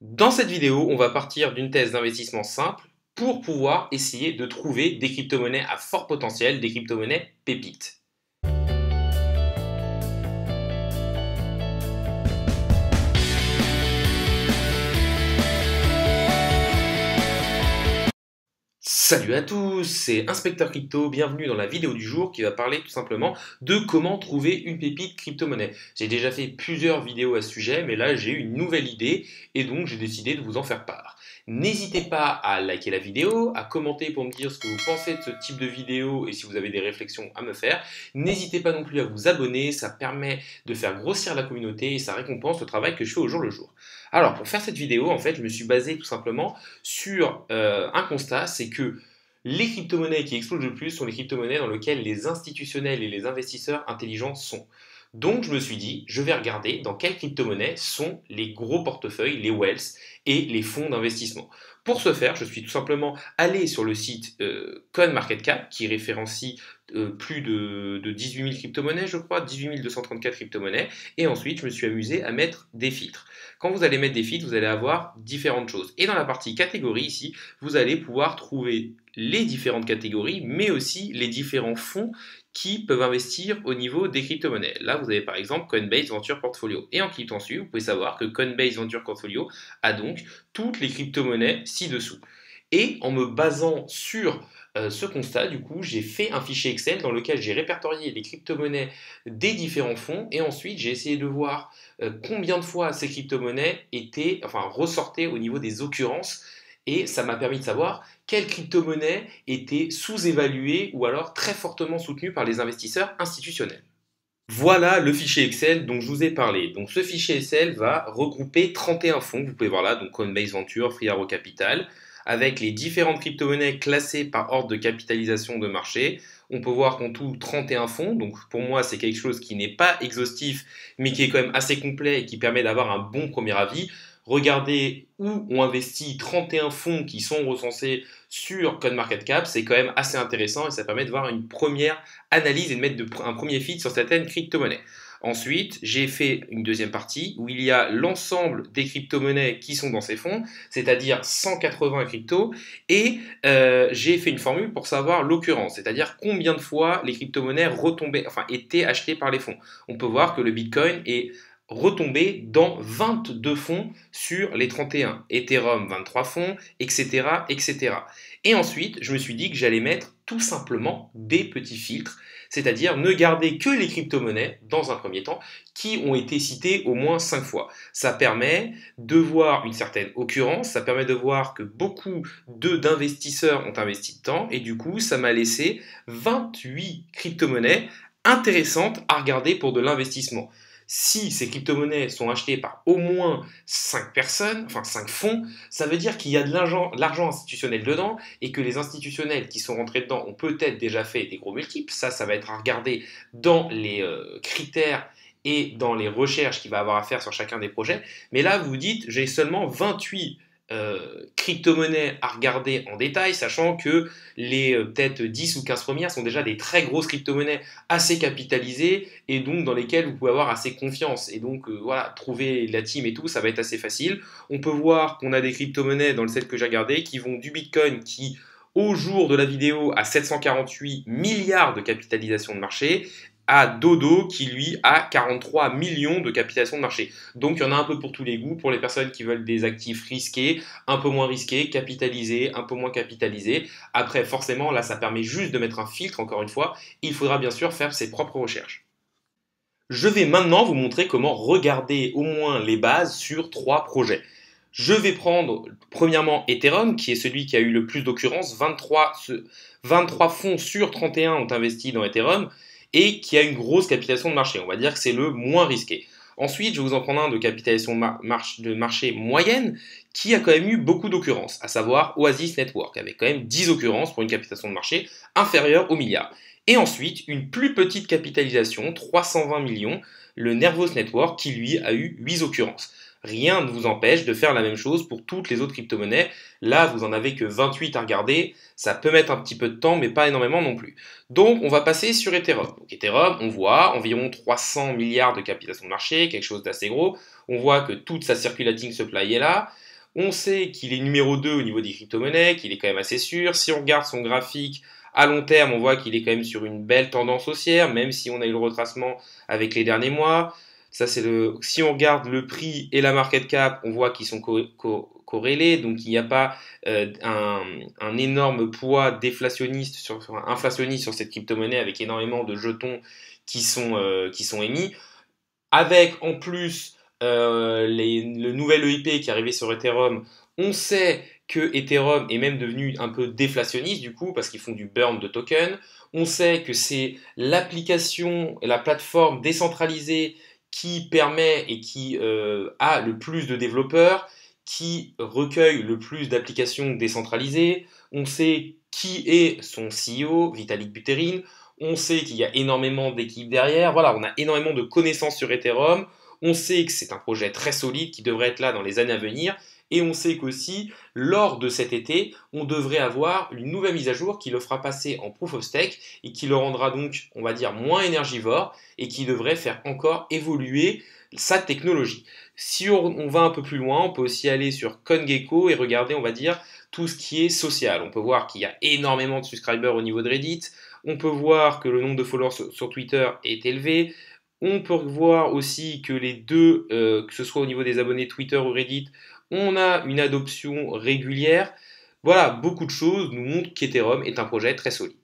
Dans cette vidéo, on va partir d'une thèse d'investissement simple pour pouvoir essayer de trouver des crypto-monnaies à fort potentiel, des crypto-monnaies pépites. Salut à tous, c'est Inspecteur Crypto, bienvenue dans la vidéo du jour qui va parler tout simplement de comment trouver une pépite crypto-monnaie. J'ai déjà fait plusieurs vidéos à ce sujet, mais là j'ai eu une nouvelle idée et donc j'ai décidé de vous en faire part. N'hésitez pas à liker la vidéo, à commenter pour me dire ce que vous pensez de ce type de vidéo et si vous avez des réflexions à me faire. N'hésitez pas non plus à vous abonner, ça permet de faire grossir la communauté et ça récompense le travail que je fais au jour le jour. Alors pour faire cette vidéo, en fait, je me suis basé tout simplement sur un constat, c'est que les crypto-monnaies qui explosent le plus sont les crypto-monnaies dans lesquelles les institutionnels et les investisseurs intelligents sont. Donc je me suis dit, je vais regarder dans quelles crypto-monnaies sont les gros portefeuilles, les wealths et les fonds d'investissement. Pour ce faire, je suis tout simplement allé sur le site CoinMarketCap qui référencie plus de 18 000 crypto-monnaies, je crois, 18 234 crypto-monnaies, et ensuite je me suis amusé à mettre des filtres. Quand vous allez mettre des filtres, vous allez avoir différentes choses. Et dans la partie catégorie ici, vous allez pouvoir trouver les différentes catégories, mais aussi les différents fonds qui peuvent investir au niveau des crypto-monnaies. Là, vous avez par exemple Coinbase Venture Portfolio. Et en cliquant dessus, vous pouvez savoir que Coinbase Venture Portfolio a donc toutes les crypto-monnaies ci-dessous. Et en me basant sur ce constat, du coup, j'ai fait un fichier Excel dans lequel j'ai répertorié les crypto-monnaies des différents fonds et ensuite j'ai essayé de voir combien de fois ces crypto-monnaies ressortaient au niveau des occurrences et ça m'a permis de savoir quelles crypto-monnaies étaient sous-évaluées ou alors très fortement soutenues par les investisseurs institutionnels. Voilà le fichier Excel dont je vous ai parlé. Donc ce fichier Excel va regrouper 31 fonds, vous pouvez voir là, donc Coinbase Venture, Free Arrow Capital, avec les différentes crypto-monnaies classées par ordre de capitalisation de marché. On peut voir qu'en tout 31 fonds, donc pour moi c'est quelque chose qui n'est pas exhaustif, mais qui est quand même assez complet et qui permet d'avoir un bon premier avis. Regardez où ont investi 31 fonds qui sont recensés sur CoinMarketCap, c'est quand même assez intéressant et ça permet de voir une première analyse et de mettre un premier feed sur certaines crypto-monnaies. Ensuite, j'ai fait une deuxième partie où il y a l'ensemble des crypto-monnaies qui sont dans ces fonds, c'est-à-dire 180 cryptos, et j'ai fait une formule pour savoir l'occurrence, c'est-à-dire combien de fois les crypto-monnaies étaient achetées par les fonds. On peut voir que le Bitcoin est retombé dans 22 fonds sur les 31, Ethereum 23 fonds, etc., etc. Et ensuite, je me suis dit que j'allais mettre tout simplement des petits filtres, c'est-à-dire ne garder que les crypto-monnaies, dans un premier temps, qui ont été citées au moins 5 fois. Ça permet de voir une certaine occurrence, ça permet de voir que beaucoup d'investisseurs ont investi de temps, et du coup, ça m'a laissé 28 crypto-monnaies intéressantes à regarder pour de l'investissement. Si ces crypto-monnaies sont achetées par au moins 5 personnes, enfin 5 fonds, ça veut dire qu'il y a de l'argent institutionnel dedans et que les institutionnels qui sont rentrés dedans ont peut-être déjà fait des gros multiples. Ça va être à regarder dans les critères et dans les recherches qu'il va avoir à faire sur chacun des projets. Mais là, vous vous dites, j'ai seulement 28 crypto-monnaies à regarder en détail, sachant que les peut-être 10 ou 15 premières sont déjà des très grosses crypto-monnaies assez capitalisées et donc dans lesquelles vous pouvez avoir assez confiance. Et donc voilà, trouver la team et tout, ça va être assez facile. On peut voir qu'on a des crypto-monnaies dans le set que j'ai regardé qui vont du Bitcoin qui au jour de la vidéo a 748 milliards de capitalisation de marché à Dodo qui lui a 43 millions de capitalisation de marché. Donc il y en a un peu pour tous les goûts, pour les personnes qui veulent des actifs risqués, un peu moins risqués, capitalisés, un peu moins capitalisés. Après forcément là ça permet juste de mettre un filtre encore une fois, il faudra bien sûr faire ses propres recherches. Je vais maintenant vous montrer comment regarder au moins les bases sur 3 projets. Je vais prendre premièrement Ethereum, qui est celui qui a eu le plus d'occurrences. 23 fonds sur 31 ont investi dans Ethereum et qui a une grosse capitalisation de marché. On va dire que c'est le moins risqué. Ensuite, je vais vous en prendre un de capitalisation de marché moyenne qui a quand même eu beaucoup d'occurrences, à savoir Oasis Network, avec quand même 10 occurrences pour une capitalisation de marché inférieure au milliard. Et ensuite, une plus petite capitalisation, 320 millions, le Nervos Network, qui lui a eu 8 occurrences. rien ne vous empêche de faire la même chose pour toutes les autres crypto-monnaies. Là, vous en avez que 28 à regarder, ça peut mettre un petit peu de temps, mais pas énormément non plus. Donc, on va passer sur Ethereum. Donc, Ethereum, on voit environ 300 milliards de capitalisation de marché, quelque chose d'assez gros. On voit que toute sa circulating supply est là. On sait qu'il est numéro 2 au niveau des crypto-monnaies, qu'il est quand même assez sûr. Si on regarde son graphique à long terme, on voit qu'il est quand même sur une belle tendance haussière, même si on a eu le retracement avec les derniers mois. Ça, c'est si on regarde le prix et la market cap, on voit qu'ils sont corrélés, donc il n'y a pas un énorme poids inflationniste sur cette crypto-monnaie avec énormément de jetons qui sont émis. Avec en plus le nouvel EIP qui est arrivé sur Ethereum, on sait que Ethereum est même devenu un peu déflationniste du coup parce qu'ils font du burn de tokens. On sait que c'est l'application et la plateforme décentralisée qui permet et qui a le plus de développeurs, qui recueille le plus d'applications décentralisées. On sait qui est son CEO, Vitalik Buterin. On sait qu'il y a énormément d'équipes derrière. Voilà, on a énormément de connaissances sur Ethereum. On sait que c'est un projet très solide qui devrait être là dans les années à venir. Et on sait qu'aussi, lors de cet été, on devrait avoir une nouvelle mise à jour qui le fera passer en proof of stake et qui le rendra donc, on va dire, moins énergivore et qui devrait faire encore évoluer sa technologie. Si on va un peu plus loin, on peut aussi aller sur CoinGecko et regarder, on va dire, tout ce qui est social. On peut voir qu'il y a énormément de subscribers au niveau de Reddit. On peut voir que le nombre de followers sur Twitter est élevé. On peut voir aussi que les deux, que ce soit au niveau des abonnés Twitter ou Reddit, on a une adoption régulière. Voilà, beaucoup de choses nous montrent qu'Ethereum est un projet très solide.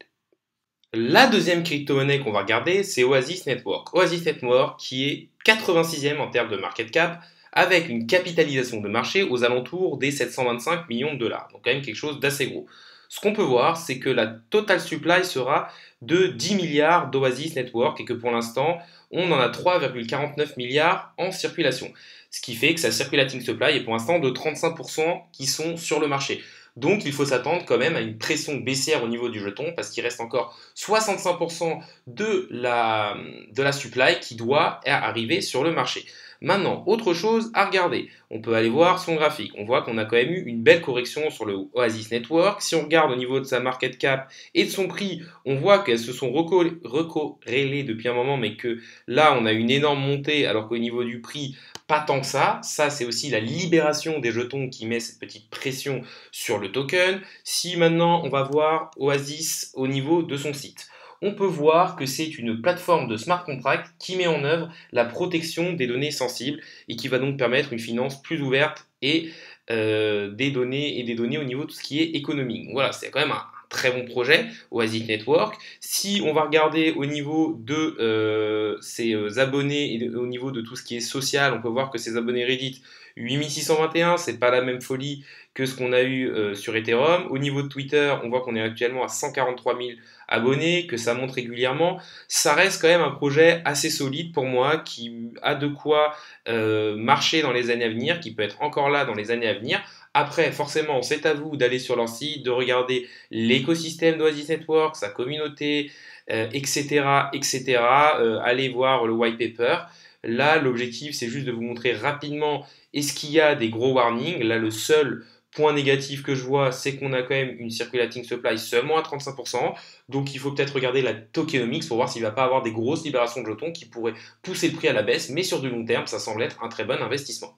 La deuxième crypto-monnaie qu'on va regarder, c'est Oasis Network. Oasis Network qui est 86e en termes de market cap, avec une capitalisation de marché aux alentours des 725 millions de dollars. Donc quand même quelque chose d'assez gros. Ce qu'on peut voir, c'est que la total supply sera de 10 milliards d'Oasis Network et que pour l'instant, on en a 3,49 milliards en circulation. Ce qui fait que sa circulating supply est pour l'instant de 35% qui sont sur le marché. Donc il faut s'attendre quand même à une pression baissière au niveau du jeton parce qu'il reste encore 65% de la supply qui doit arriver sur le marché. Maintenant, autre chose à regarder. On peut aller voir son graphique. On voit qu'on a quand même eu une belle correction sur le Oasis Network. Si on regarde au niveau de sa market cap et de son prix, on voit qu'elles se sont recorrélées depuis un moment, mais que là, on a une énorme montée, alors qu'au niveau du prix, pas tant que ça. Ça, c'est aussi la libération des jetons qui met cette petite pression sur le token. Si maintenant, on va voir Oasis au niveau de son site, on peut voir que c'est une plateforme de smart contract qui met en œuvre la protection des données sensibles et qui va donc permettre une finance plus ouverte et des données au niveau de tout ce qui est économique. Donc voilà, c'est quand même un très bon projet, Oasis Network. Si on va regarder au niveau de ses abonnés et au niveau de tout ce qui est social, on peut voir que ses abonnés Reddit, 8621, c'est pas la même folie que ce qu'on a eu sur Ethereum. Au niveau de Twitter, on voit qu'on est actuellement à 143 000 abonnés, que ça monte régulièrement. Ça reste quand même un projet assez solide pour moi, qui a de quoi marcher dans les années à venir, qui peut être encore là dans les années à venir. Après, forcément, c'est à vous d'aller sur leur site, de regarder l'écosystème d'Oasis Network, sa communauté, etc., etc. Allez voir le white paper. Là, l'objectif, c'est juste de vous montrer rapidement est-ce qu'il y a des gros warnings. Là, le seul point négatif que je vois, c'est qu'on a quand même une circulating supply seulement à 35%. Donc, il faut peut-être regarder la tokenomics pour voir s'il ne va pas avoir des grosses libérations de jetons qui pourraient pousser le prix à la baisse. Mais sur du long terme, ça semble être un très bon investissement.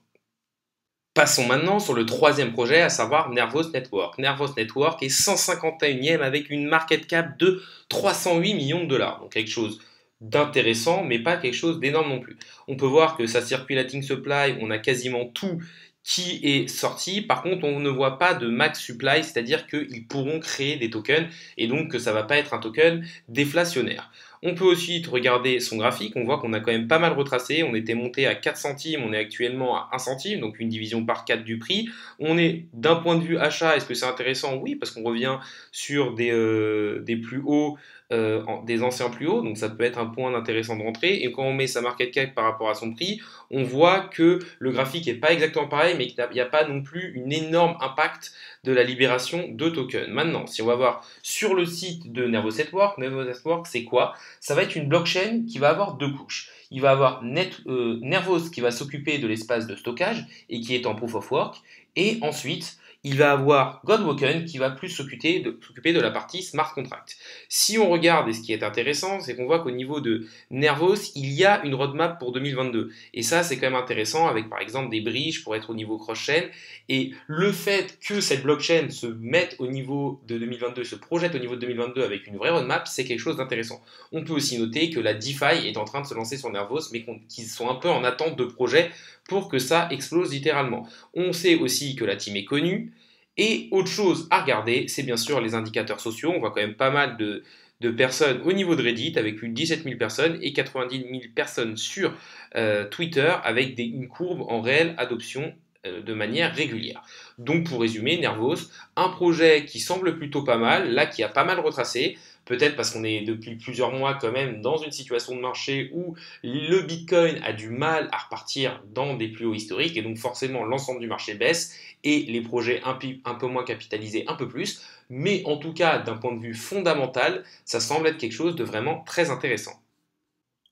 Passons maintenant sur le troisième projet, à savoir Nervos Network. Nervos Network est 151e avec une market cap de 308 millions de dollars. Donc quelque chose d'intéressant, mais pas quelque chose d'énorme non plus. On peut voir que sa circulating supply, on a quasiment tout qui est sorti. Par contre, on ne voit pas de max supply, c'est-à-dire qu'ils pourront créer des tokens et donc que ça ne va pas être un token déflationnaire. On peut aussi regarder son graphique, on voit qu'on a quand même pas mal retracé, on était monté à 4 centimes, on est actuellement à 1 centime, donc une division par 4 du prix. On est d'un point de vue achat, est-ce que c'est intéressant? Oui, parce qu'on revient sur des plus hauts, des anciens plus hauts, donc ça peut être un point intéressant de rentrer. Et quand on met sa market cap par rapport à son prix, on voit que le graphique n'est pas exactement pareil, mais qu'il n'y a pas non plus une énorme impact de la libération de tokens. Maintenant, si on va voir sur le site de Nervos Network c'est quoi? ça va être une blockchain qui va avoir deux couches. Il va avoir Nervos qui va s'occuper de l'espace de stockage et qui est en proof of work. Et ensuite, il va avoir Godwoken qui va plus s'occuper de la partie smart contract. Si on regarde, et ce qui est intéressant, c'est qu'on voit qu'au niveau de Nervos, il y a une roadmap pour 2022. Et ça, c'est quand même intéressant avec par exemple des bridges pour être au niveau cross-chain. Et le fait que cette blockchain se mette au niveau de 2022, se projette au niveau de 2022 avec une vraie roadmap, c'est quelque chose d'intéressant. On peut aussi noter que la DeFi est en train de se lancer sur Nervos, mais qu'ils sont un peu en attente de projets pour que ça explose littéralement. On sait aussi que la team est connue. Et autre chose à regarder, c'est bien sûr les indicateurs sociaux. On voit quand même pas mal de personnes au niveau de Reddit, avec plus de 17 000 personnes et 90 000 personnes sur Twitter, avec une courbe en réelle adoption de manière régulière. Donc pour résumer, Nervos, un projet qui semble plutôt pas mal, là qui a pas mal retracé, peut-être parce qu'on est depuis plusieurs mois quand même dans une situation de marché où le Bitcoin a du mal à repartir dans des plus hauts historiques et donc forcément l'ensemble du marché baisse et les projets un peu moins capitalisés un peu plus, mais en tout cas d'un point de vue fondamental, ça semble être quelque chose de vraiment très intéressant.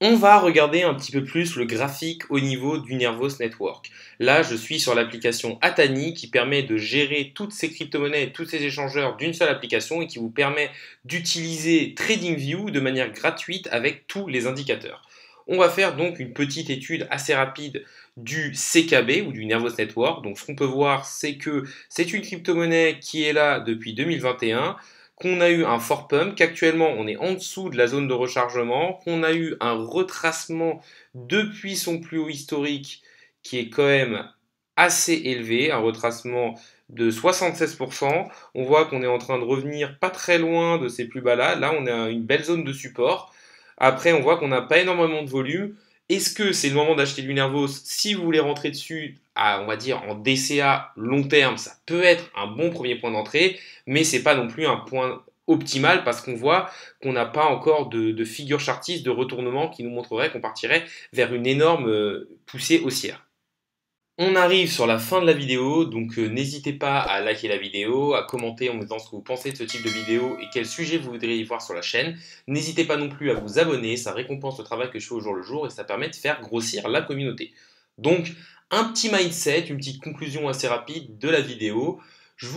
On va regarder un petit peu plus le graphique au niveau du Nervos Network. Là, je suis sur l'application Atani qui permet de gérer toutes ces crypto-monnaies et tous ces échangeurs d'une seule application et qui vous permet d'utiliser TradingView de manière gratuite avec tous les indicateurs. On va faire donc une petite étude assez rapide du CKB ou du Nervos Network. Donc ce qu'on peut voir, c'est que c'est une crypto-monnaie qui est là depuis 2021, qu'on a eu un fort pump, qu'actuellement on est en dessous de la zone de rechargement, qu'on a eu un retracement depuis son plus haut historique qui est quand même assez élevé, un retracement de 76%. On voit qu'on est en train de revenir pas très loin de ces plus bas là. Là, on a une belle zone de support. Après, on voit qu'on n'a pas énormément de volume. Est-ce que c'est le moment d'acheter du Nervos si vous voulez rentrer dessus on va dire en DCA long terme, ça peut être un bon premier point d'entrée, mais c'est pas non plus un point optimal parce qu'on voit qu'on n'a pas encore de figure chartiste de retournement qui nous montrerait qu'on partirait vers une énorme poussée haussière. On arrive sur la fin de la vidéo, donc n'hésitez pas à liker la vidéo, à commenter en me disant ce que vous pensez de ce type de vidéo et quel sujet vous voudriez y voir sur la chaîne. N'hésitez pas non plus à vous abonner, ça récompense le travail que je fais au jour le jour et ça permet de faire grossir la communauté. Donc, un petit mindset, une petite conclusion assez rapide de la vidéo. Je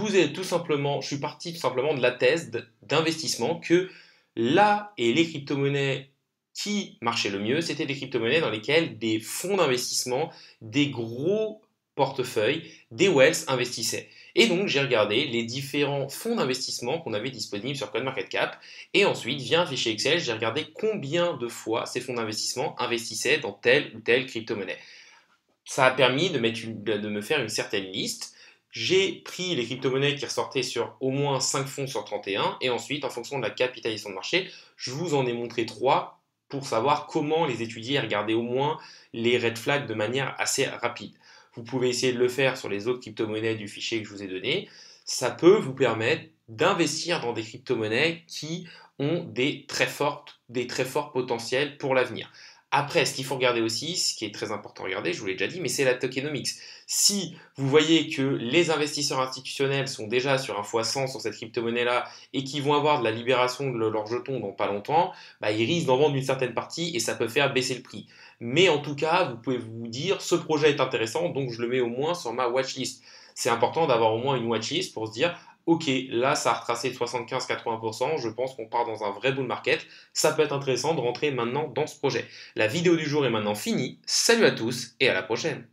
suis parti tout simplement de la thèse d'investissement que là et les crypto-monnaies qui marchaient le mieux, c'était des crypto-monnaies dans lesquelles des fonds d'investissement, des gros portefeuilles, des wealths investissaient. Et donc j'ai regardé les différents fonds d'investissement qu'on avait disponibles sur CoinMarketCap et ensuite via un fichier Excel, j'ai regardé combien de fois ces fonds d'investissement investissaient dans telle ou telle crypto-monnaie. Ça a permis de me faire une certaine liste. J'ai pris les crypto-monnaies qui ressortaient sur au moins 5 fonds sur 31 et ensuite en fonction de la capitalisation de marché, je vous en ai montré 3 pour savoir comment les étudier et regarder au moins les red flags de manière assez rapide. Vous pouvez essayer de le faire sur les autres crypto-monnaies du fichier que je vous ai donné. Ça peut vous permettre d'investir dans des crypto-monnaies qui ont des très forts potentiels pour l'avenir. Après, ce qu'il faut regarder aussi, ce qui est très important à regarder, je vous l'ai déjà dit, mais c'est la tokenomics. Si vous voyez que les investisseurs institutionnels sont déjà sur un x100 sur cette crypto-monnaie-là et qu'ils vont avoir de la libération de leurs jetons dans pas longtemps, ils risquent d'en vendre une certaine partie et ça peut faire baisser le prix. Mais en tout cas, vous pouvez vous dire, ce projet est intéressant, donc je le mets au moins sur ma watchlist. C'est important d'avoir au moins une watchlist pour se dire, ok, là ça a retracé de 75-80%, je pense qu'on part dans un vrai bull market, ça peut être intéressant de rentrer maintenant dans ce projet. La vidéo du jour est maintenant finie, salut à tous et à la prochaine.